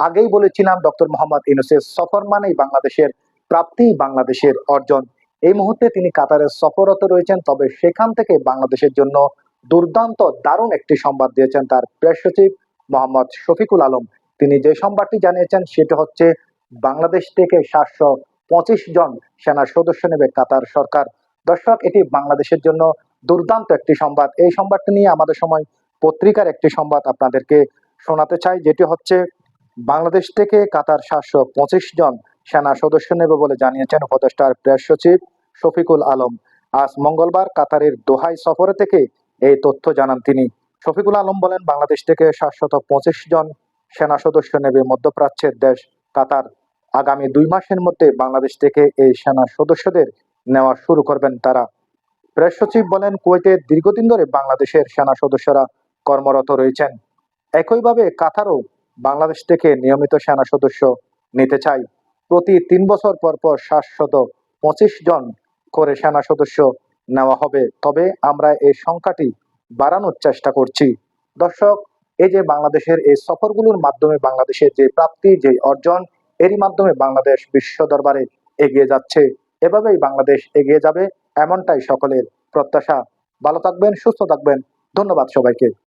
আগেই বলেছিলাম ডক্টর মোহাম্মদ ইউনূসের সফর মানেই বাংলাদেশের প্রাপ্তি, বাংলাদেশের অর্জন। এই মুহূর্তে তিনি কাতারের সফররত রয়েছেন, তবে সেখান থেকে বাংলাদেশের জন্য দুর্দান্ত দারুণ একটি সংবাদ দিয়েছেন তার প্রেস সচিব মোহাম্মদ শফিকুল আলম। তিনি যে সংবাদটি জানিয়েছেন সেটা হচ্ছে বাংলাদেশ থেকে ৭২৫ জন সেনা সদস্য নেবে কাতার সরকার। দর্শক, এটি বাংলাদেশের জন্য দুর্দান্ত একটি সংবাদ। এই সংবাদটি নিয়ে আমাদের সময় পত্রিকার একটি সংবাদ আপনাদেরকে শোনাতে চাই, যেটি হচ্ছে বাংলাদেশ থেকে কাতার ৭২৫ জন সেনা সদস্য নেবে বলে জানিয়েছেন উপদেষ্টার প্রেস সচিব শফিকুল আলম। আজ মঙ্গলবার কাতারের দোহাই সফরে থেকে এই তথ্য জানান তিনি। শফিকুল আলম বলেন, বাংলাদেশ থেকে ৭২৫ জন সেনা সদস্য নেবে মধ্যপ্রাচ্যের দেশ কাতার। আগামী ২ মাসের মধ্যে বাংলাদেশ থেকে এই সেনা সদস্যদের নেওয়া শুরু করবেন তারা। প্রেস সচিব বলেন, কুয়েতে দীর্ঘদিন ধরে বাংলাদেশের সেনা সদস্যরা কর্মরত রয়েছেন। একইভাবে কাতারও বাংলাদেশ থেকে নিয়মিত সেনা সদস্য নিতে চাই। প্রতি ৩ বছর পর পর ৭২৫ জন করে সেনা সদস্য নেওয়া হবে, তবে আমরা এই সংখ্যাটি বাড়ানোর চেষ্টা করছি। দর্শক, এই যে বাংলাদেশের এই সফরগুলোর মাধ্যমে বাংলাদেশের যে প্রাপ্তি, যে অর্জন, এরই মাধ্যমে বাংলাদেশ বিশ্ব দরবারে এগিয়ে যাচ্ছে। এভাবেই বাংলাদেশ এগিয়ে যাবে, এমনটাই সকলের প্রত্যাশা। ভালো থাকবেন, সুস্থ থাকবেন। ধন্যবাদ সবাইকে।